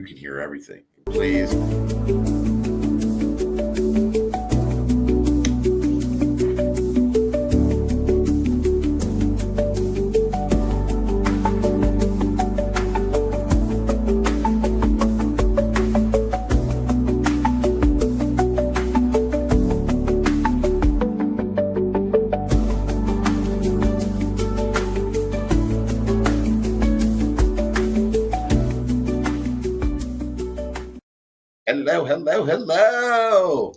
You can hear everything. Please. Hello, hello, hello.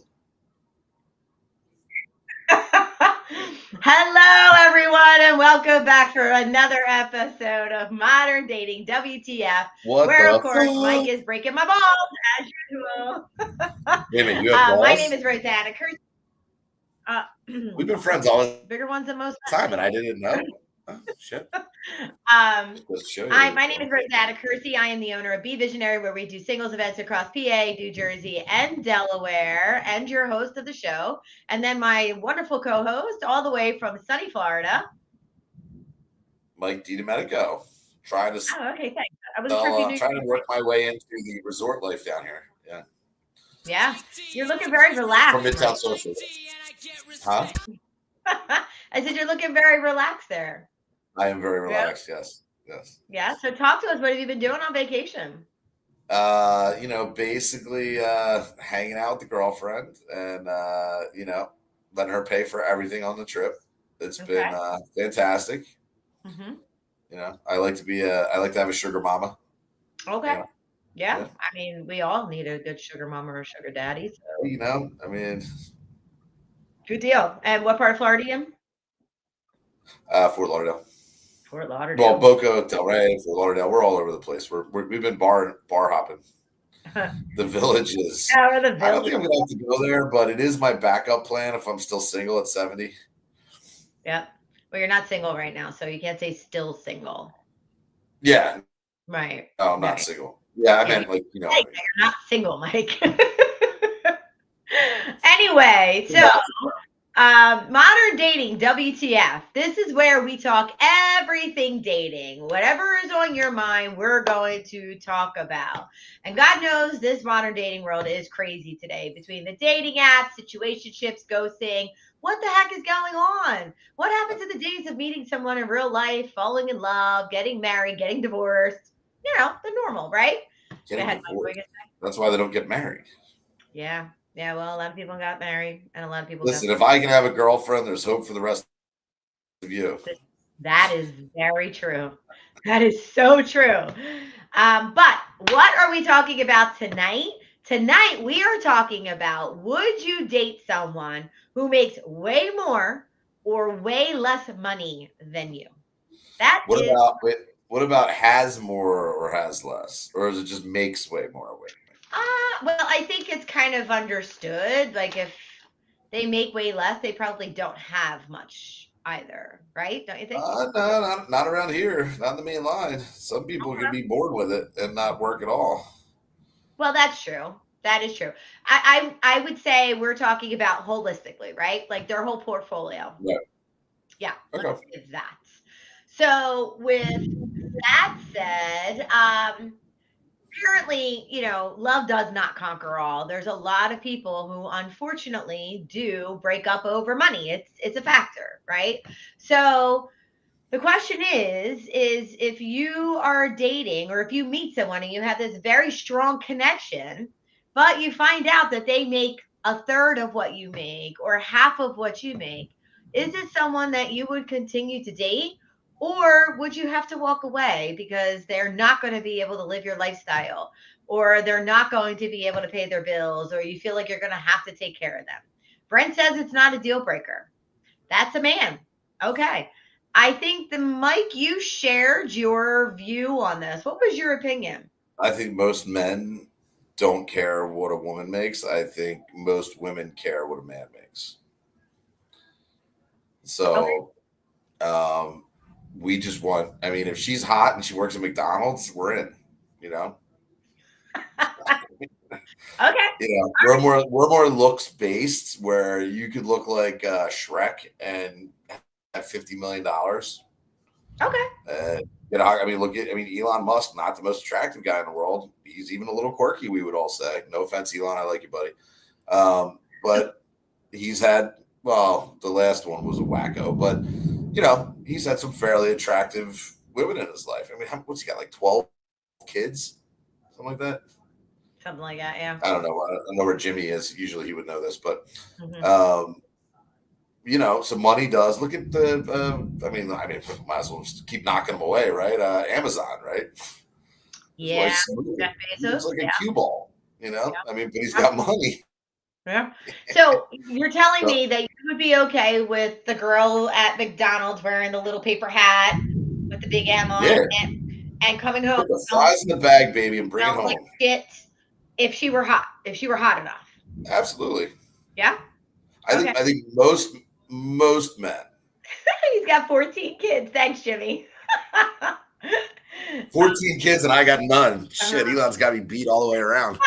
Hello, everyone, and welcome back for another episode of Modern Dating WTF, where, of course, Mike is breaking my balls, as usual. Wait a minute, you have balls? My name is Rosanna Curci. We've been friends all the bigger ones than most time, and I didn't know. Oh, shit. My name is Rosanna Curci. I am the owner of BeVisionary, where we do singles events across PA, New Jersey, and Delaware, and your host of the show. And then my wonderful co-host, all the way from sunny Florida, Mike DiDomenico. Trying to okay, thanks. trying to work my way into the resort life down here. Yeah, you're looking very relaxed. From Midtown Social. Huh? I said you're looking very relaxed there. I am very relaxed. Yes. Yeah. So talk to us. What have you been doing on vacation? Basically hanging out with the girlfriend and letting her pay for everything on the trip. It's been fantastic. Mm-hmm. I like to have a sugar mama. Okay. Yeah. I mean, we all need a good sugar mama or sugar daddy. So. Good deal. And what part of Florida are you in? Fort Lauderdale. Fort Lauderdale. Well, Boca, Delray, Fort Lauderdale. We're all over the place. We've been bar hopping. The Villages. I don't think I'm gonna have to go there, but it is my backup plan if I'm still single at 70. Yeah. Well, you're not single right now, so you can't say still single. Yeah. Right. No, I'm not single. Yeah, I meant you're not single, Mike. Anyway, so Modern Dating WTF. This is where we talk everything dating. Whatever is on your mind, we're going to talk about. And God knows this modern dating world is crazy today. Between the dating apps, situationships, ghosting, what the heck is going on? What happened to the days of meeting someone in real life, falling in love, getting married, getting divorced? The normal, right? That's why they don't get married. Yeah. Yeah, well, a lot of people got married, and a lot of people. Listen, if I can have a girlfriend, there's hope for the rest of you. That is very true. That is so true. But what are we talking about tonight? Tonight, we are talking about, would you date someone who makes way more or way less money than you? What about has more or has less? Or is it just makes way more? Well, I think it's kind of understood. Like if they make way less, they probably don't have much either, right? Don't you think? No, not around here. Not in the main line. Some people can be bored with it and not work at all. Well, that's true. That is true. I would say we're talking about holistically, right? Like their whole portfolio. Yeah. Okay. It's that. So with that said, apparently, love does not conquer all. There's a lot of people who unfortunately do break up over money. It's a factor, right? So the question is if you are dating or if you meet someone and you have this very strong connection, but you find out that they make a third of what you make or half of what you make, is it someone that you would continue to date? Or would you have to walk away because they're not going to be able to live your lifestyle, or they're not going to be able to pay their bills, or you feel like you're going to have to take care of them? Brent says it's not a deal breaker. That's a man. Okay. I think Mike, you shared your view on this. What was your opinion? I think most men don't care what a woman makes. I think most women care what a man makes. So, we just want, if she's hot and she works at McDonald's, we're in, Okay. We're more looks based, where you could look like Shrek and have $50 million. Okay. I mean, Elon Musk, not the most attractive guy in the world. He's even a little quirky, we would all say. No offense, Elon, I like you, buddy. But he's had, well, the last one was a wacko, but he's had some fairly attractive women in his life. I mean, what's he got, like 12 kids? Something like that? Something like that, yeah. I don't know. I don't know where Jimmy is. Usually he would know this, but so money does. Look at I mean, might as well just keep knocking them away, right? Amazon, right? Yeah, Jeff Bezos. He's like a cue ball, Yeah. I mean, but he's got money. Yeah. So you're telling me that you would be okay with the girl at McDonald's wearing the little paper hat with the big M on it and coming home. Put the fries in the bag, baby, and bring it home. Like shit, if she were hot enough. Absolutely. Yeah. I think most men. He's got 14 kids. Thanks, Jimmy. 14 kids and I got none. Shit, Elon's got me beat all the way around.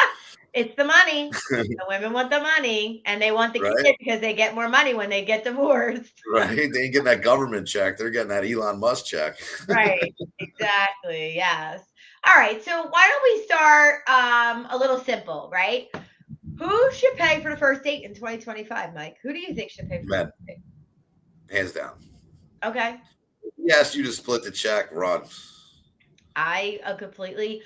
It's the money. The women want the money, and they want the kids because they get more money when they get divorced. Right. They ain't getting that government check. They're getting that Elon Musk check. Right. Exactly. Yes. All right. So why don't we start a little simple, right? Who should pay for the first date in 2025, Mike? Who do you think should pay for the first date? Hands down. Okay. He asked you to split the check, run. I completely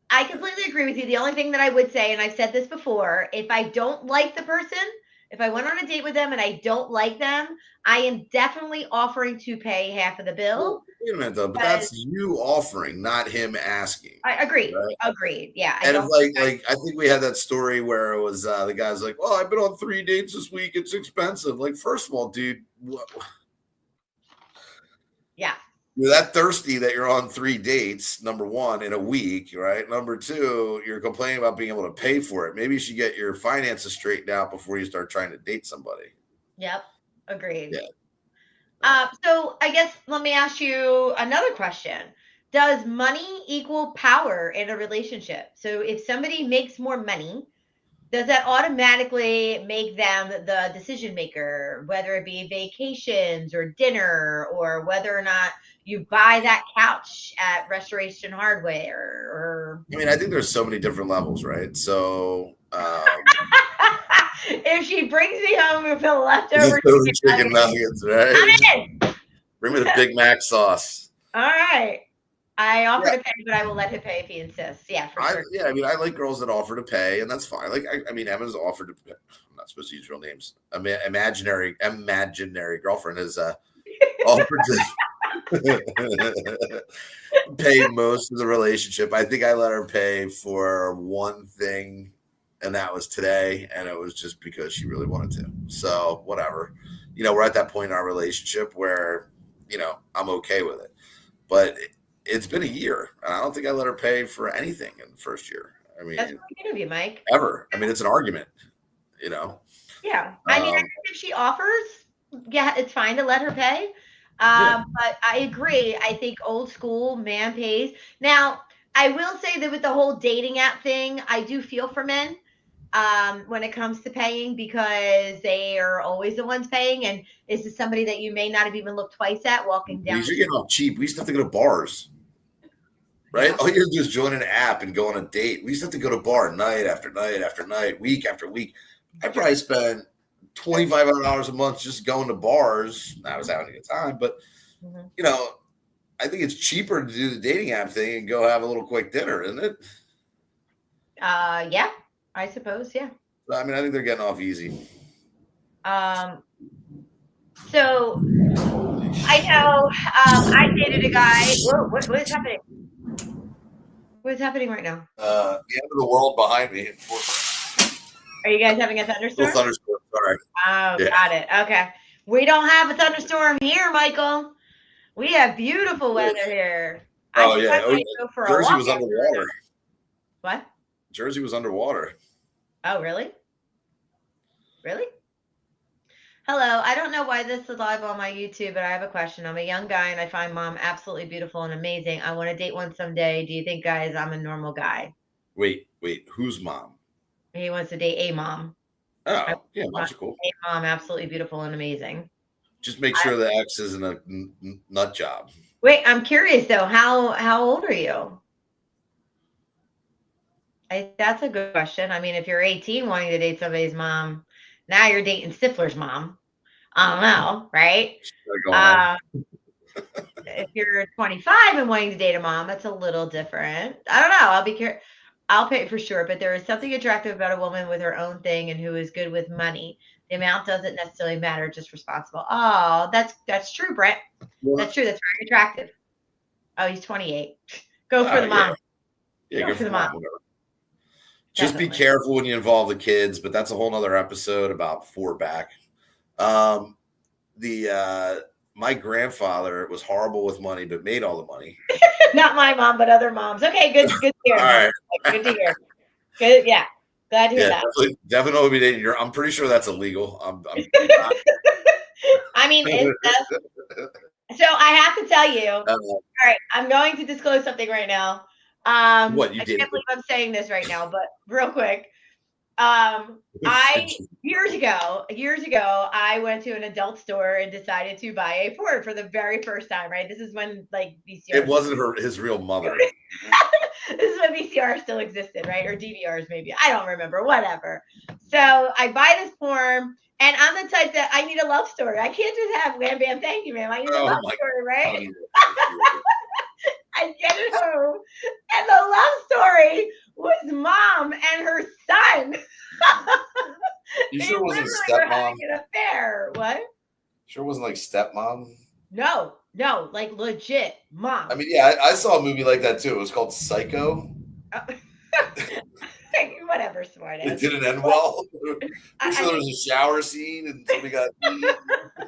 agree with you. The only thing that I would say, and I've said this before, if I don't like the person, if I went on a date with them and I don't like them, I am definitely offering to pay half of the bill. Well, wait a minute, though, but that's you offering, not him asking. I agree. Right? Agreed. Yeah. And I think we had that story where it was the guy's like, "Well, I've been on 3 dates this week. It's expensive." Like, first of all, dude, what? Yeah. You're that thirsty that you're on 3 dates, number one, in a week, right? Number two, you're complaining about being able to pay for it. Maybe you should get your finances straightened out before you start trying to date somebody. Yep. Agreed. Yeah. So I guess let me ask you another question. Does money equal power in a relationship? So if somebody makes more money, does that automatically make them the decision maker, whether it be vacations or dinner, or whether or not you buy that couch at Restoration Hardware? Or I mean, I think there's so many different levels, right? So if she brings me home with the leftover chicken nuggets, right? Bring me the Big Mac sauce. All right. I offer to pay, but I will let him pay if he insists. Yeah, for sure. I mean, I like girls that offer to pay, and that's fine. Like, I mean, Emma's offered to pay. I'm not supposed to use real names. I mean, imaginary girlfriend has offered to pay most of the relationship. I think I let her pay for one thing, and that was today, and it was just because she really wanted to. So whatever. We're at that point in our relationship where, I'm okay with it. But it's been a year, and I don't think I let her pay for anything in the first year. I mean, that's good of you, Mike. Ever. I mean, it's an argument, Yeah. I mean, if she offers, yeah, it's fine to let her pay. But I agree. I think old school man pays. Now, I will say that with the whole dating app thing, I do feel for men when it comes to paying, because they are always the ones paying. And this is somebody that you may not have even looked twice at walking down. You're getting off cheap. We used to have to go to bars. Right? All you have to do is join an app and go on a date. We used to have to go to bar night after night after night, week after week. I probably spent $2,500 a month just going to bars. I was having a good time, but I think it's cheaper to do the dating app thing and go have a little quick dinner, isn't it? Yeah, I suppose. Yeah. I mean, I think they're getting off easy. So I know I dated a guy. Whoa, what is happening? What is happening right now? The end of the world behind me. Are you guys having a thunderstorm? Thunderstorm, sorry. Oh, yeah. Got it. Okay. We don't have a thunderstorm here, Michael. We have beautiful weather here. Oh, yeah. Jersey was underwater. What? Jersey was underwater. Oh, really? Really? Hello. I don't know why this is live on my YouTube, but I have a question. I'm a young guy and I find mom absolutely beautiful and amazing. I want to date one someday. Do you think, guys, I'm a normal guy? Wait. Whose mom? He wants to date a mom. Oh, yeah, moms are cool. A mom, absolutely beautiful and amazing. Just make sure the X isn't a nut job. Wait, I'm curious though. How old are you? That's a good question. I mean, if you're 18 wanting to date somebody's mom, now you're dating Stifler's mom. I don't know, right? Going on. If you're 25 and wanting to date a mom, that's a little different. I don't know. I'll be curious. I'll pay for sure, but there is something attractive about a woman with her own thing and who is good with money. The amount doesn't necessarily matter, just responsible. Oh, that's true, Brent. That's true. That's very attractive. Oh, he's 28. Go for the mom. Yeah, go for the mom. Whatever. Just be careful when you involve the kids, but that's a whole nother episode about 4 back. My grandfather was horrible with money, but made all the money. Not my mom, but other moms. Okay, good to hear. All right. Good to hear. Good, yeah. Glad to hear that. Definitely be dating. I'm pretty sure that's illegal. I'm not. I mean, so I have to tell you. All right, I'm going to disclose something right now. What you did? I can't believe I'm saying this right now, but real quick. Years ago, I went to an adult store and decided to buy a Ford for the very first time, right? This is when like VCR. It wasn't his real mother. This is when VCR still existed, right? Or DVRs maybe. I don't remember, whatever. So I buy this form and I'm the type that I need a love story. I can't just have wham bam thank you, ma'am. I need a love story, right? I get it home and the love story was mom and her son. You sure it wasn't stepmom? An affair. What? Sure wasn't like stepmom? No, like legit mom. I mean, yeah, I saw a movie like that too. It was called Psycho. Whatever, smart ass. It didn't end well. There was a shower scene and somebody got.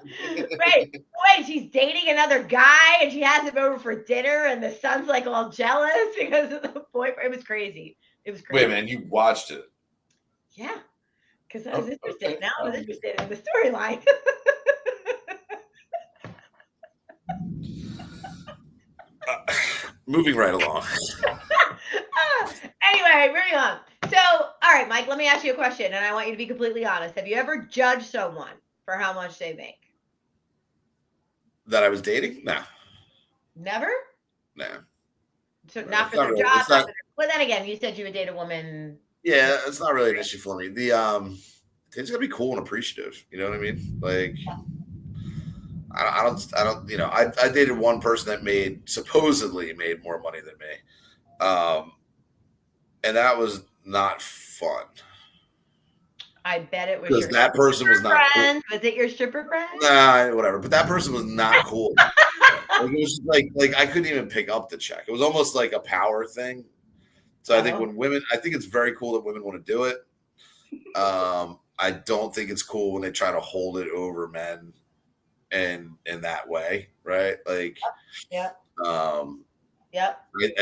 Wait, she's dating another guy and she has him over for dinner and the son's like all jealous because of the boyfriend. It was crazy. Wait, man, you watched it? Yeah, because I was interested. Okay. Now I was interested in the storyline. Moving right along. Anyway, moving on. So, all right, Mike, let me ask you a question, and I want you to be completely honest. Have you ever judged someone for how much they make? That I was dating? No. Never? No. So not for their job. But then again, you said you would date a woman. Yeah, it's not really an issue for me. It's gotta be cool and appreciative. You know what I mean? Like, I don't. You know, I dated one person that supposedly made more money than me, and that was not fun. I bet it was because that person was not friend. Cool. Was it your stripper friend? Nah, whatever. But that person was not cool. It was just like I couldn't even pick up the check. It was almost like a power thing. So I think I think it's very cool that women want to do it. I don't think it's cool when they try to hold it over men and in that way, right? Like, yeah. I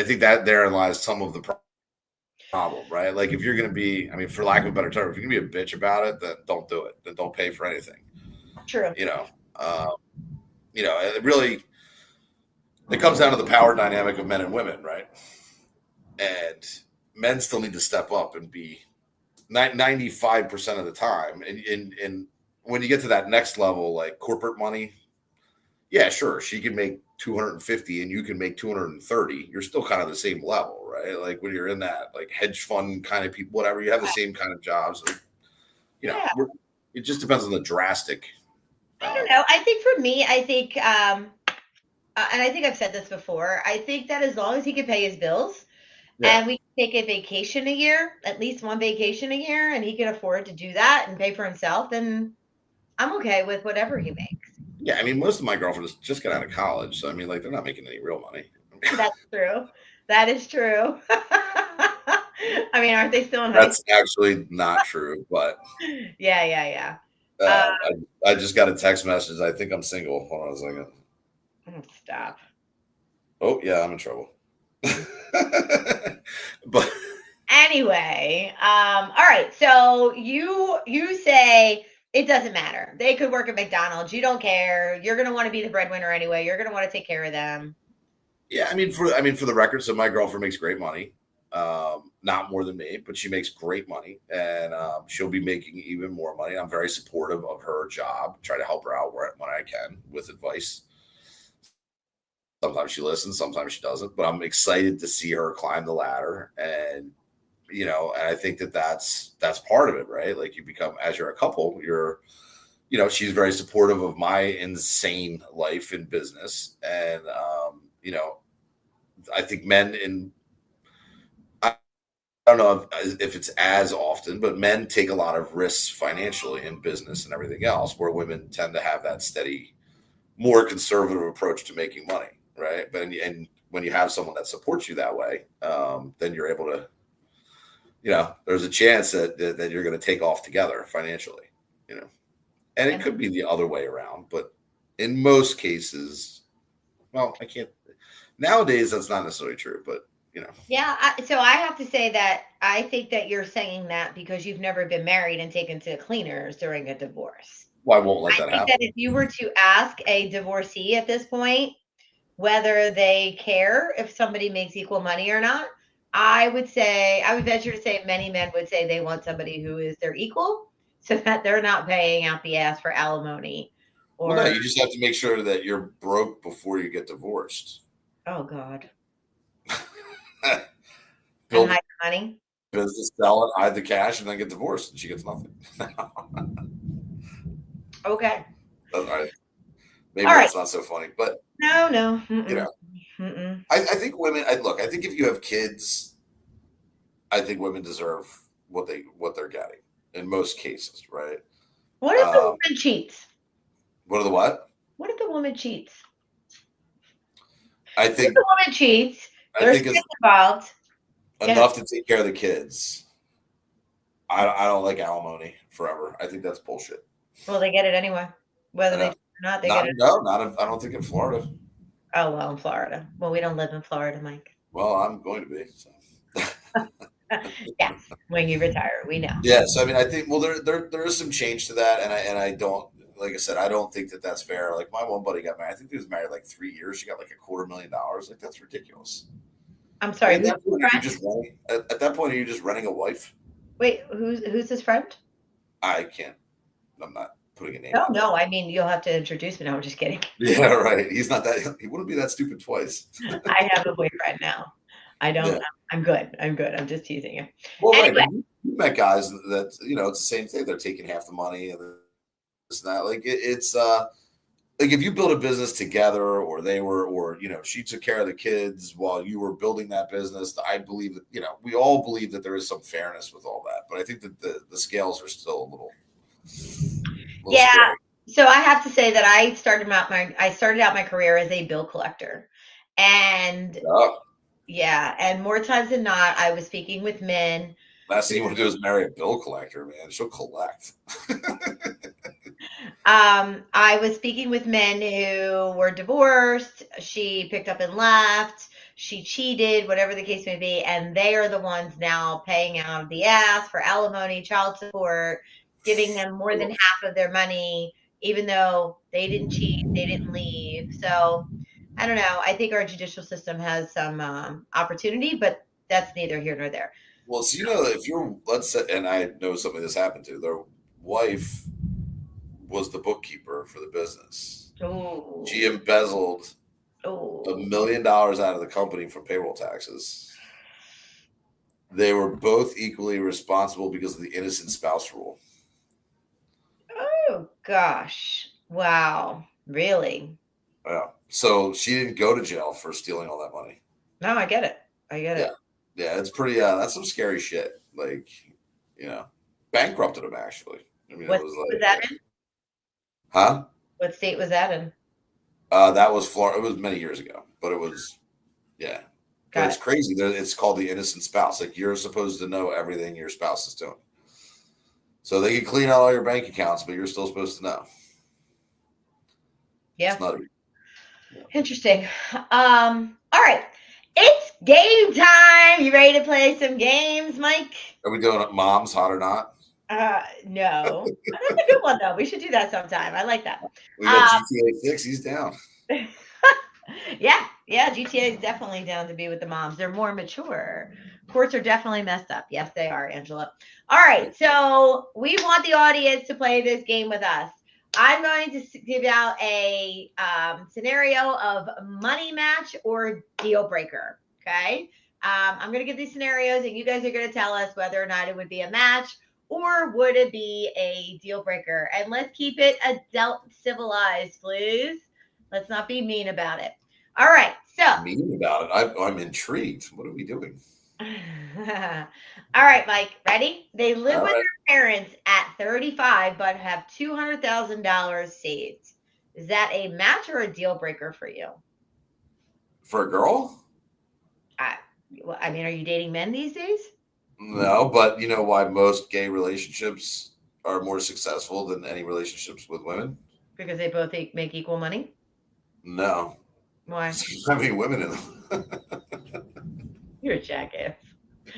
think that therein lies some of the problem, right? Like if you're going to be, I mean, for lack of a better term, if you're going to be a bitch about it, then don't do it. Then don't pay for anything. True. You know, it comes down to the power dynamic of men and women, right? And men still need to step up and be 95% of the time. And when you get to that next level, like corporate money, yeah, sure, she can make 250 and you can make 230. You're still kind of the same level, right? Like when you're in that like hedge fund kind of people, whatever, you have the same kind of jobs. You know, it just depends on the drastic. I don't know. I think for me, and I think I've said this before, I think that as long as he can pay his bills and we can take a vacation a year, at least one vacation a year, and he can afford to do that and pay for himself, then I'm okay with whatever he makes. Yeah, I mean, most of my girlfriends just got out of college, so I mean, like, they're not making any real money. That's true. That is true. I mean, aren't they still in high school? That's actually not true, but yeah. I just got a text message. I think I'm single. Hold on a second. Stop. Oh yeah, I'm in trouble. But anyway, all right. So you say it doesn't matter. They could work at McDonald's. You don't care. You're gonna want to be the breadwinner anyway. You're gonna want to take care of them. Yeah, I mean for the record, so my girlfriend makes great money. not more than me, but she makes great money, and she'll be making even more money. I'm very supportive of her job, try to help her out when I can with advice. Sometimes she listens, sometimes she doesn't, but I'm excited to see her climb the ladder. And and I think that's part of it, right? Like, you become, as you're a couple, she's very supportive of my insane life in business. And I think men in I don't know if it's as often, but men take a lot of risks financially in business and everything else, where women tend to have that steady, more conservative approach to making money, right? But and when you have someone that supports you that way, then you're able to, there's a chance that you're going to take off together financially, and it could be the other way around, but in most cases, well, I can't. Nowadays, that's not necessarily true, but Yeah. So I have to say that I think that you're saying that because you've never been married and taken to cleaners during a divorce. well, I won't let I that think that happen. if you were to ask a divorcee at this point whether they care if somebody makes equal money or not, I would venture to say many men would say they want somebody who is their equal so that they're not paying out the ass for alimony Well, no, or, you just have to make sure that you're broke before you get divorced. oh God, and Build hide the money. a business, sell it, hide the cash, and then get divorced, and she gets nothing. Okay. Maybe All right. that's not so funny, but No, no. you Mm-mm. know, Mm-mm. I think women. Look, I think if you have kids, I think women deserve what they're getting in most cases, right? What if the Um, woman cheats? what are the what? What if the woman cheats? I What if think the woman cheats? I There's think kids is involved. Yeah. enough to take care of the kids. I don't like alimony forever. I think that's bullshit. Well, they get it anyway. I Whether they know. cheat or not, they get it. I don't think in Florida. Oh, well, in Florida. Well, we don't live in Florida, Mike. Well, I'm going to be. So. Yes, when you retire, we know. Yeah, so I mean, I think, well, there is some change to that, and I don't, like I said, I don't think that that's fair. Like, my one buddy got married. I think he was married like 3 years. She got like $250,000. Like, that's ridiculous. I'm Like, sorry, at who's that point, his are you friend? just renting? At that point, are you just renting a wife? Wait, who's his friend? I can't. I'm not putting a name No, out there. no. I mean, you'll have to introduce me. No, I'm just kidding. Yeah, right. He's not that. He wouldn't be that stupid twice. I have a boyfriend now. I don't. Yeah. I'm good. I'm good. I'm just teasing you. Well, right, Anyway, but you met guys that it's the same thing. They're taking half the money and this and that. Like, it's like, if you build a business together, or they were, or she took care of the kids while you were building that business. I believe that we all believe that there is some fairness with all that, but I think that the scales are still a little yeah. scary. So I have to say that I started out my career as a bill collector, and Oh, yeah, and more times than not, I was speaking with men. last thing you want to do is marry a bill collector, man. She'll collect. I was speaking with men who were divorced. She picked up and left. She cheated, whatever the case may be, and they are the ones now paying out of the ass for alimony, child support, giving them more than half of their money, even though they didn't cheat, they didn't leave. So I don't know. I think our judicial system has some opportunity, but that's neither here nor there. Well, so if you're, let's say, and I know somebody this happened to, their wife was the bookkeeper for the business. Ooh. She embezzled Ooh. $1 million out of the company for payroll taxes. They were both equally responsible because of the innocent spouse rule. Oh gosh. Wow. Really? Yeah. So she didn't go to jail for stealing all that money. No, I get it. I get it. Yeah, it's pretty that's some scary shit. Like, bankrupted him, actually. I mean, What it was state was like, that in? huh? What state was that in? That was Florida. It was many years ago, but it was, yeah. But Got it's it. crazy. It's called the innocent spouse. Like, you're supposed to know everything your spouse is doing. So they can clean out all your bank accounts, but you're still supposed to know. Yeah. It's nutty. Interesting. All right. It's game time. You ready to play some games, Mike? Are we doing it, Moms Hot or Not? No. That's a good one though. We should do that sometime. I like that. We got GTA 6. He's down. Yeah, GTA is definitely down to be with the moms. They're more mature. Courts are definitely messed up. Yes, they are, Angela. All right, so we want the audience to play this game with us. I'm going to give out a scenario of money match or deal breaker. Okay. I'm going to give these scenarios, and you guys are going to tell us whether or not it would be a match or would it be a deal breaker. And let's keep it adult civilized, please. Let's not be mean about it. All right. So, Mean about it. I'm intrigued. What are we doing? all right, Mike, ready? They live All with right. their parents at 35 but have $200,000 saved. Is that a match or a deal breaker for you? For a girl? I, I mean, are you dating men these days? No, but you know why most gay relationships are more successful than any relationships with women? Because they both make equal money? No. Why? There's not many women in them. You're a jackass.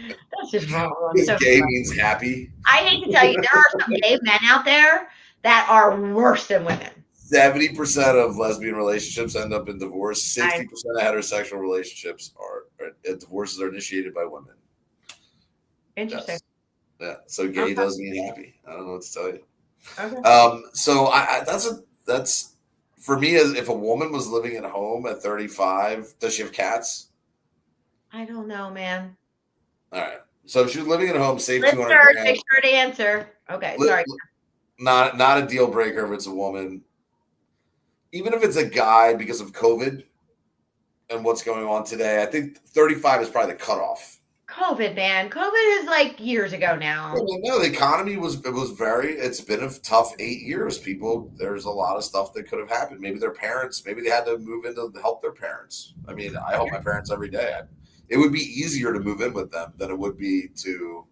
That's just wrong on Because so many gay levels. means happy. I hate to tell you, there are some gay men out there that are worse than women. 70% of lesbian relationships end up in divorce. I 60% of heterosexual relationships divorces are initiated by women. Interesting. Yes. Yeah. So gay Okay. does mean happy. I don't know what to tell you. Okay. So that's for me, as if a woman was living at home at 35, does she have cats? I don't know, man. All right. So if she was living at home, save 200 Listeners, grand. make sure to answer. Okay, Li- sorry. not a deal breaker if it's a woman. Even if it's a guy because of COVID and what's going on today, I think 35 is probably the cutoff. COVID, man. COVID is like years ago Yeah, now. well, no, the economy it's been a tough 8 years. People, there's a lot of stuff that could have happened. Maybe their parents, maybe they had to move in to help their parents. I mean, I help my parents every day. It would be easier to move in with them than it would be to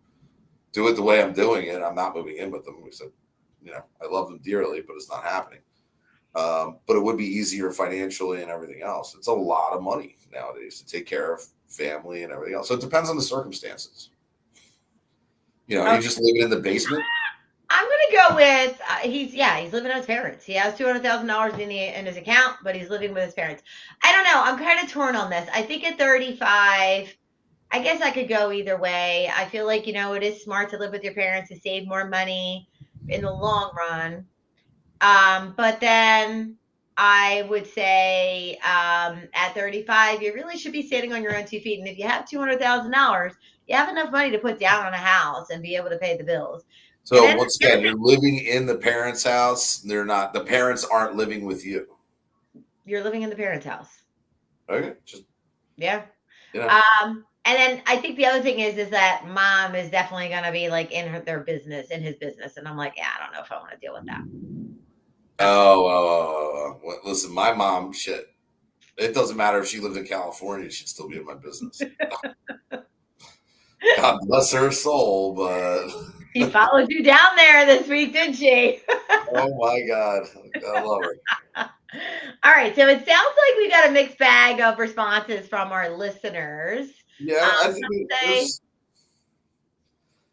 do it the way I'm doing it. I'm not moving in with them. We said, I love them dearly, but it's not happening. But it would be easier financially and everything else. It's a lot of money nowadays to take care of family and everything else. So it depends on the circumstances. Are Okay. you just living in the basement? I'm gonna go with he's living with his parents. He has $200,000 in his account, but he's living with his parents. I don't know. I'm kind of torn on this. I think at 35, I guess I could go either way. I feel like it is smart to live with your parents to save more money in the long run. But then I would say at 35, you really should be standing on your own 2 feet. And if you have $200,000, you have enough money to put down on a house and be able to pay the bills. And So then once again, you're living in the parents' house. They're not. The parents aren't living with you. you're living in the parents' house. Okay, just Yeah. you know. And then I think the other thing is that mom is definitely going to be like in their business, in his business. And I'm like, yeah, I don't know if I want to deal with that. Well, listen, my mom, shit. It doesn't matter if she lived in California; she'd still be in my business. God bless her soul, but She followed you down there this week, didn't she? oh my God, I love her. All right. So it sounds like we got a mixed bag of responses from our listeners. Yeah, I think Some say, there's.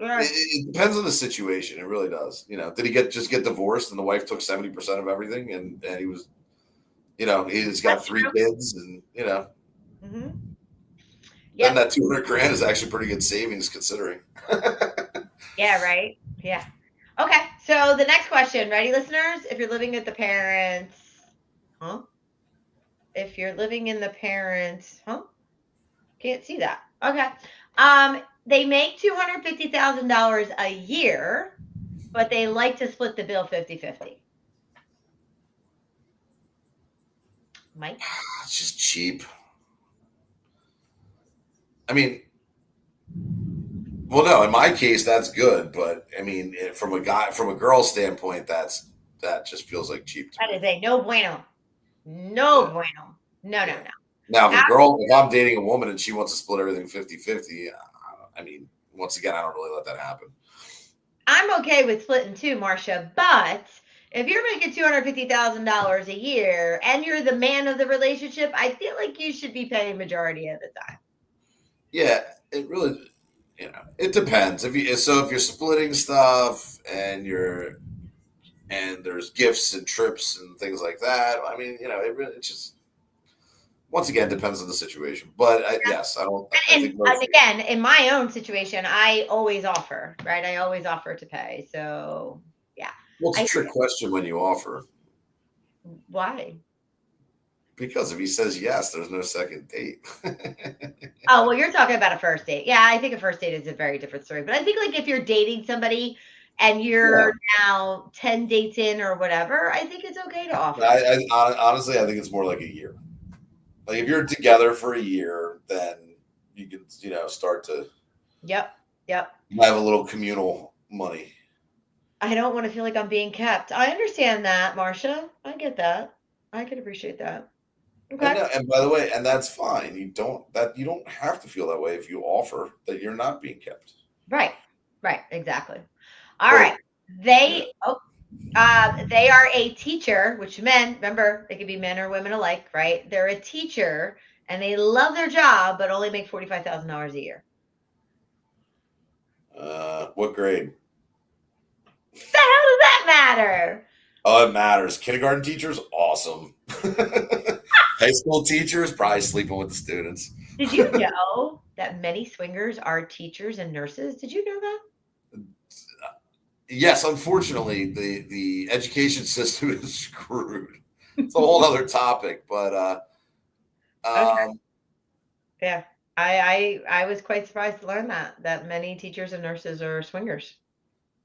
It depends on the situation. It really does. Did he just get divorced and the wife took 70% of everything, and he was, he's got that's 3 true. kids, and Mm-hmm. then Yep. that 200 grand is actually pretty good savings considering. Yeah. Right. Yeah. Okay. So the next question, ready, listeners? If you're living with the parents, huh? If you're living in the parents, huh? Can't see that. Okay. They make $250,000 a year, but they like to split the bill 50-50. Mike? It's just cheap. I mean, well, no, in my case, that's good, but I mean, from a girl standpoint, that just feels like cheap to That me. is a no bueno. No Yeah, bueno. No, no, yeah. no. Now, Ab- if I'm dating a woman and she wants to split everything 50-50, I mean, once again, I don't really let that happen. I'm okay with splitting too, Marcia, but if you're making $250,000 a year and you're the man of the relationship, I feel like you should be paying majority of the time. Yeah, it really, it depends. If you're splitting stuff and there's gifts and trips and things like that, I mean, it really, it's just Once again, depends on the situation. But yes, I don't. I think most. And again, in my own situation, I always offer, right? I always offer to pay. So yeah. Well, it's a I trick question when you offer, why? because if he says yes, there's no second date. Oh, well, you're talking about a first date. Yeah, I think a first date is a very different story. But I think like if you're dating somebody and Yeah. you're now 10 dates in or whatever, I think it's okay to offer. Honestly, I think it's more like a year. Like if you're together for a year, then you can, start to Yep. Yep. have a little communal money. I don't want to feel like I'm being kept. I understand that, Marcia. I get that. I can appreciate that. And Okay. no, and by the way, and that's fine. You don't have to feel that way if you offer that you're not being kept. Right. Right. Exactly. All right. But yeah, They are a teacher, which men, remember, they could be men or women alike, right? They're a teacher and they love their job, but only make $45,000 a year. what grade? The hell does that matter? Oh, it matters. Kindergarten teachers, awesome. High school teachers, probably sleeping with the students. Did you know that many swingers are teachers and nurses? Did you know that? Yes, unfortunately, the education system is screwed. It's a whole other topic, but Okay. um, Yeah. I was quite surprised to learn that many teachers and nurses are swingers.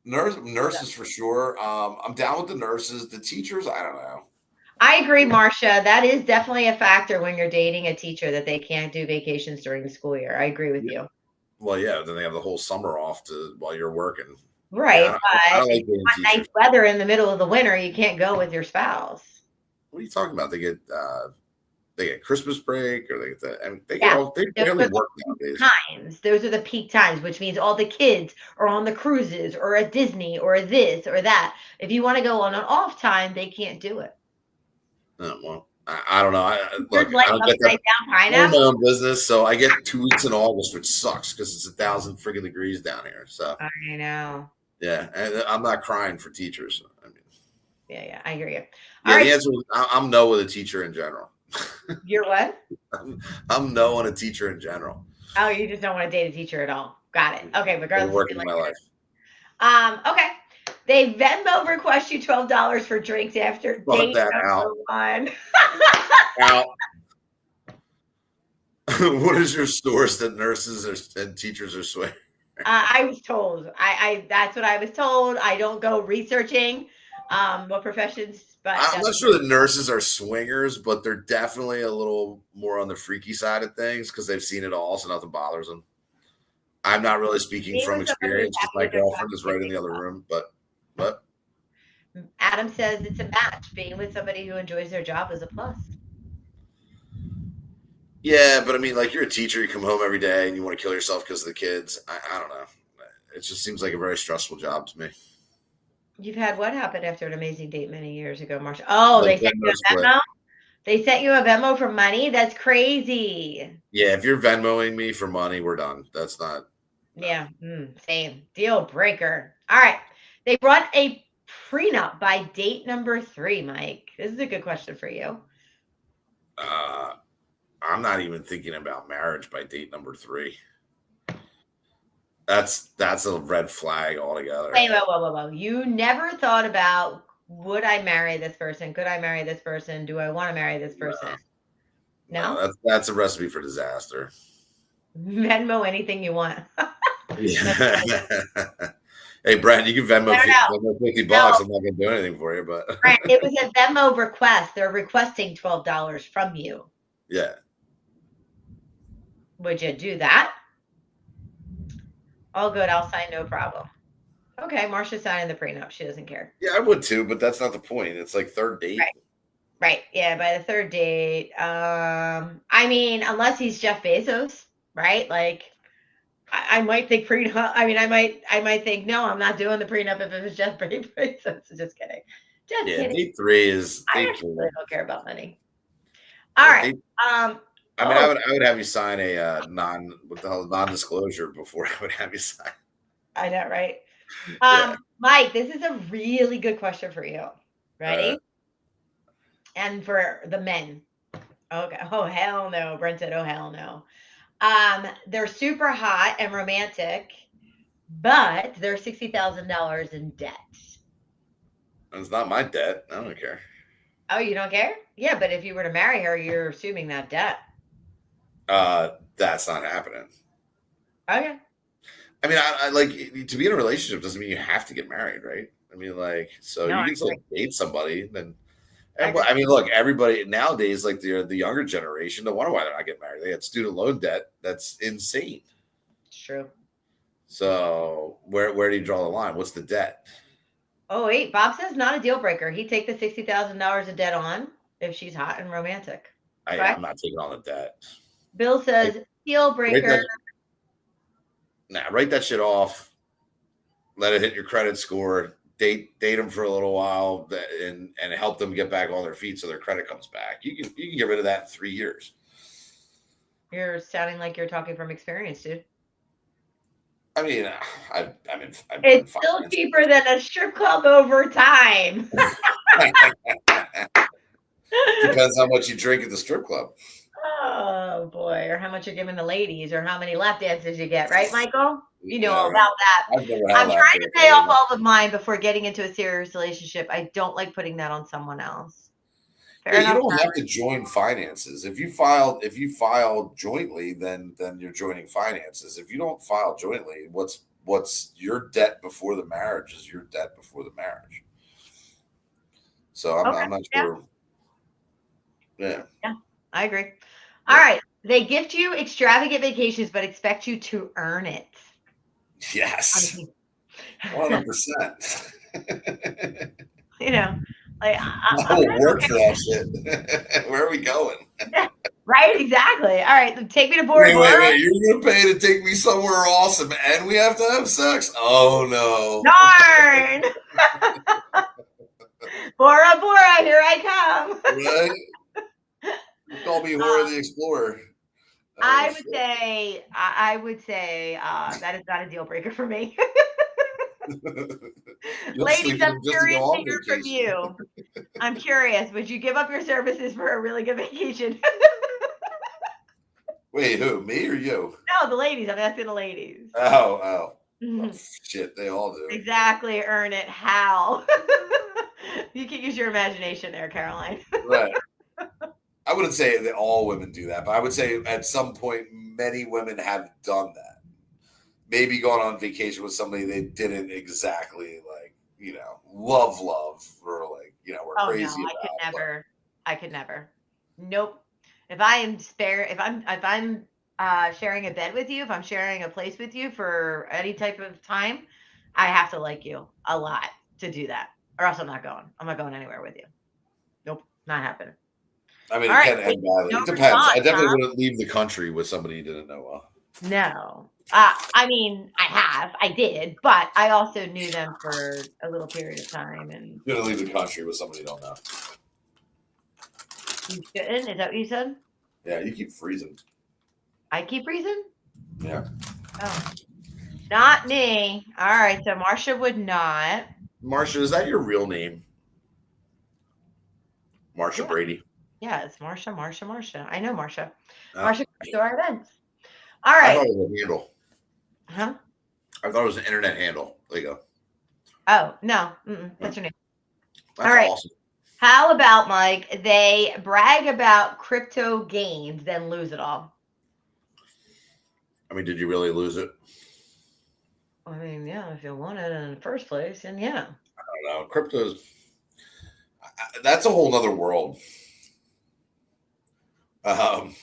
nurses for sure. I'm down with the nurses. The teachers, I don't know. I agree, Marcia. That is definitely a factor when you're dating a teacher that they can't do vacations during the school year. I agree with Yeah. you. Well, yeah, then they have the whole summer off while you're working. Yeah, Right, I but don't if like you dating want nice teachers. weather in the middle of the winter, you can't go with your spouse. What are you talking about? They get Christmas break, or they get that. I mean, Yeah, they those barely are the work peak nowadays. times. Those are the peak times, which means all the kids are on the cruises or at Disney or this or that. If you wanna go on an off time, they can't do it. Oh, well, I don't know. There's Look, like I don't get that. upside down I own my pineapple. own business, so I get 2 weeks in August, which sucks because it's 1,000 freaking degrees down here. So I know. yeah, and I'm not crying for teachers. I mean, Yeah, yeah, I hear you. yeah, Alright, the answer is I'm no with a teacher in general. you're what? I'm no on a teacher in general. Oh, you just don't wanna date a teacher at all. Got it. Okay, Never regardless if worked they in like my life. okay. They Venmo request you $12 for drinks after Fuck date that number out. 1. Out. What is your source that and teachers are swearing? I was told. I that's what I was told. I don't go researching what professions, but I'm that's not sure that nurses are swingers, but they're definitely a little more on the freaky side of things because they've seen it all, so nothing bothers them. I'm not really speaking being from with somebody who's experience because happy my with their job girlfriend is is a right in big the other plus. room. But Adam says it's a match. Being with somebody who enjoys their job is a plus. yeah, but I mean, like you're a teacher, you come home every day and you want to kill yourself because of the kids. I don't know. It just seems like a very stressful job to me. You've had what happened after an amazing date many years ago, Marsha? Oh, The they sent you Venmo a split. Venmo? They sent you a Venmo for money? That's crazy. Yeah, if you're Venmoing me for money, we're done. That's not. No. Yeah, same. Deal breaker. All right. They run a prenup by date number 3, Mike. This is a good question for you. Uh, I'm not even thinking about marriage by date number 3. That's a red flag altogether. Wait, whoa, whoa, whoa, whoa. You never thought about, would I marry this person? Could I marry this person? Do I want to marry this person? No, No? that's a recipe for disaster. Venmo anything you want. That's Yeah. funny. Hey, Brent, you can No, no, no. Venmo No, $50. I'm not gonna do anything for you, but Brent, it was a Venmo request. They're requesting $12 from you. yeah. Would you do that? All good. I'll sign, no problem. Okay, Marcia's signing the prenup. She doesn't care. Yeah, I would too, but that's not the point. It's like third date. Right. Right. Yeah, by the third date. I mean, unless he's Jeff Bezos, right? Like I might think prenup. I mean, I might think, no, I'm not doing the prenup if it was Jeff Bezos. Just kidding. Just Yeah, kidding. date 3 is I date actually 3. really don't care about money. All Yeah, right. date I mean, Oh, I would have you sign a non-disclosure before I would have you sign. I know, right? Yeah. Mike, this is a really good question for you. Uh, Ready? And for the men. Okay. Oh, hell no. Brent said, oh, hell no. They're super hot and romantic, but they're $60,000 in debt. It's not my debt. I don't care. Oh, you don't care? Yeah, but if you were to marry her, you're assuming that debt. That's not happening. Okay. I mean, I like to be in a relationship doesn't mean you have to get married, right? I mean, like, so No, you I can still agree. date somebody. Then, I and agree. I mean, look, everybody nowadays, like the younger generation, don't wonder why they're not getting married. They had student loan debt. That's insane. It's true. So where do you draw the line? What's the debt? Oh, wait. Bob says not a deal breaker. He'd take the $60,000 of debt on if she's hot and romantic. Okay. I'm not taking on the debt. Bill Like, says deal write breaker. that, write that shit off. Let it hit your credit score. Date them for a little while, and help them get back on their feet so their credit comes back. You can get rid of that in 3 years. You're sounding like you're talking from experience, dude. I mean, I've been in It's still finance. cheaper than a strip club over time. Depends how much you drink at the strip club. Oh boy, or how much you're giving the ladies, or how many lap dances you get, right, Michael? You know Yeah, all right. about that. I've never had I'm a lap trying to dance. pay off all of mine before getting into a serious relationship. I don't like putting that on someone else. Yeah, Fair you enough. don't have to join finances. If you file jointly, then you're joining finances. If you don't file jointly, what's your debt before the marriage is your debt before the marriage. So Okay. I'm not Yeah. sure. Yeah. Yeah. I agree. All Yeah. right. They gift you extravagant vacations, but expect you to earn it. I Yes. mean, 100%. you know, like I I'm will kind of work for that shit. Where are we going? okay. Right? Exactly. All right. Take me to Bora Bora. Wait. You're gonna pay to take me somewhere awesome and we have to have sex? Oh no. Darn. Bora Bora, here I come. Right? You call me Horror the Explorer. Oh I would shit. say, I would say that is not a deal breaker for me. You'll Ladies, sleep with I'm him just to go curious to on hear from vacation. you. I'm curious. Would you give up your services for a really good vacation? Wait, who? Me or you? No, the ladies. I'm asking the ladies. Oh. Well, Mhm. shit, they all do. Exactly. Earn it. How? You can use your imagination there, Caroline. Right. I wouldn't say that all women do that, but I would say at some point many women have done that. Maybe gone on vacation with somebody they didn't exactly like, love, or like, we're Oh no, crazy I could about. But never. I could never. Nope. If I'm sharing a bed with you, if I'm sharing a place with you for any type of time, I have to like you a lot to do that. Or else I'm not going. I'm not going anywhere with you. Nope, not happening. I mean, All it right, can end badly. no It depends. response, I definitely huh? wouldn't leave the country with somebody you didn't know well. No. I mean, I did, but I also knew them for a little period of time, and You're gonna leave the country with somebody you don't know. you shouldn't. Is that what you said? Yeah, you keep freezing. I keep reason? Yeah. Oh, not me. All right, so Marcia would not. Marsha, is that your real name? Marsha Yeah, Brady. yeah, it's Marcia, Marcia, Marcia. I know Marcia. Oh, Marcia comes to our events. All I right. thought it was a handle. Huh? I thought it was an internet handle. There you go. Oh, no. Oh, That's your name. All that's right. awesome. How about, Mike, they brag about crypto gains, then lose it all? I mean, did you really lose it? I mean, yeah, if you want it in the first place, and yeah. I don't know. Crypto's that's a whole nother world. Um,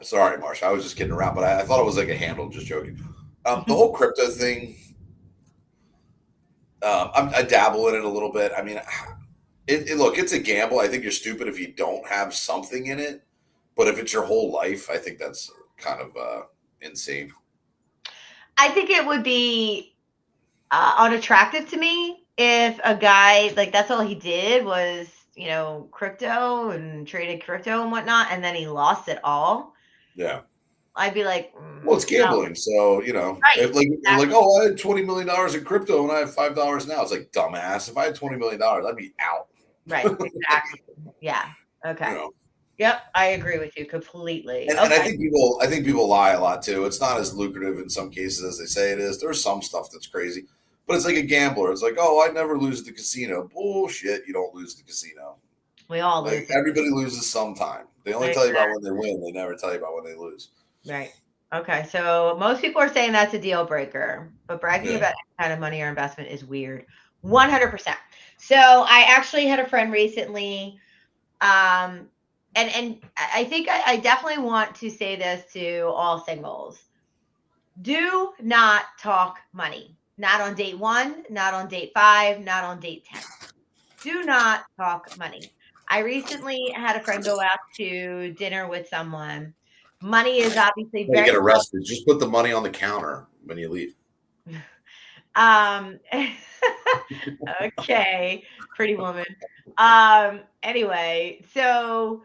sorry, Marsha. I was just kidding around, but I thought it was like a handle. Just joking. The whole crypto thing. I dabble in it a little bit. I mean, look, it's a gamble. I think you're stupid if you don't have something in it. But if it's your whole life, I think that's kind of insane. I think it would be unattractive to me if a guy like that's all he did was crypto and traded crypto and whatnot, and then he lost it all. Yeah. I'd be like, Well, it's no, gambling. So, right, if like you're like, exactly, oh, I had $20 million in crypto and I have $5 now. It's like dumbass. If I had $20 million, I'd be out. right, exactly, yeah, You okay, know. Yep, I agree with you completely. And I Okay. think people lie a lot too. It's not as lucrative in some cases as they say it is. There's some stuff that's crazy, but it's like a gambler. It's like, oh, I never lose at the casino. Bullshit, you don't lose at the casino. We all Like lose. everybody loses sometime. They only tell you about when they win. They never tell you about when they lose. Right. Okay. So most people are saying that's a deal breaker, but bragging Yeah. about any kind of money or investment is weird. 100%. So I actually had a friend recently, um, and I think I definitely want to say this to all singles. Do not talk money. Not on date 1, not on date 5, not on date 10. Do not talk money. I recently had a friend go out to dinner with someone. Money is obviously When you very get arrested, just put the money on the counter when you leave. um okay, pretty woman. Anyway, so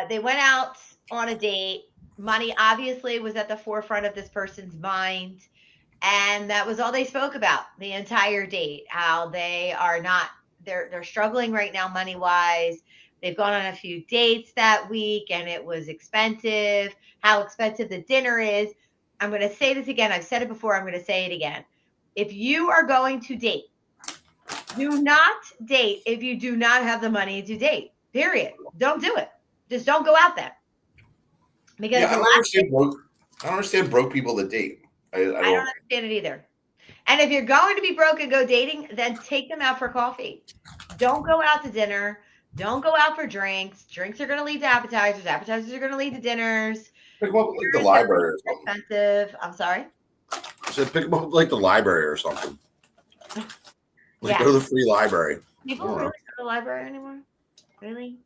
they went out on a date. Money obviously was at the forefront of this person's mind. And that was all they spoke about the entire date, how they are not, they're struggling right now money wise. They've gone on a few dates that week and it was expensive, how expensive the dinner is. I'm going to say this again. I've said it before. I'm going to say it again. If you are going to date, do not date if you do not have the money to date. Period. Don't do it. Just don't go out there. Because Yeah, the last thing, I don't understand broke people that date. I I don't don't. understand it either. And if you're going to be broke and go dating, then take them out for coffee. Don't go out to dinner. Don't go out for drinks. Drinks are going to lead to appetizers. Appetizers are going to lead to dinners. Pick them up at like the Dinner is going to be library or something. expensive. I'm sorry. So pick them up at like the library or something. Like Yeah. go to the free library. I People don't really know. go to the library anymore? Really?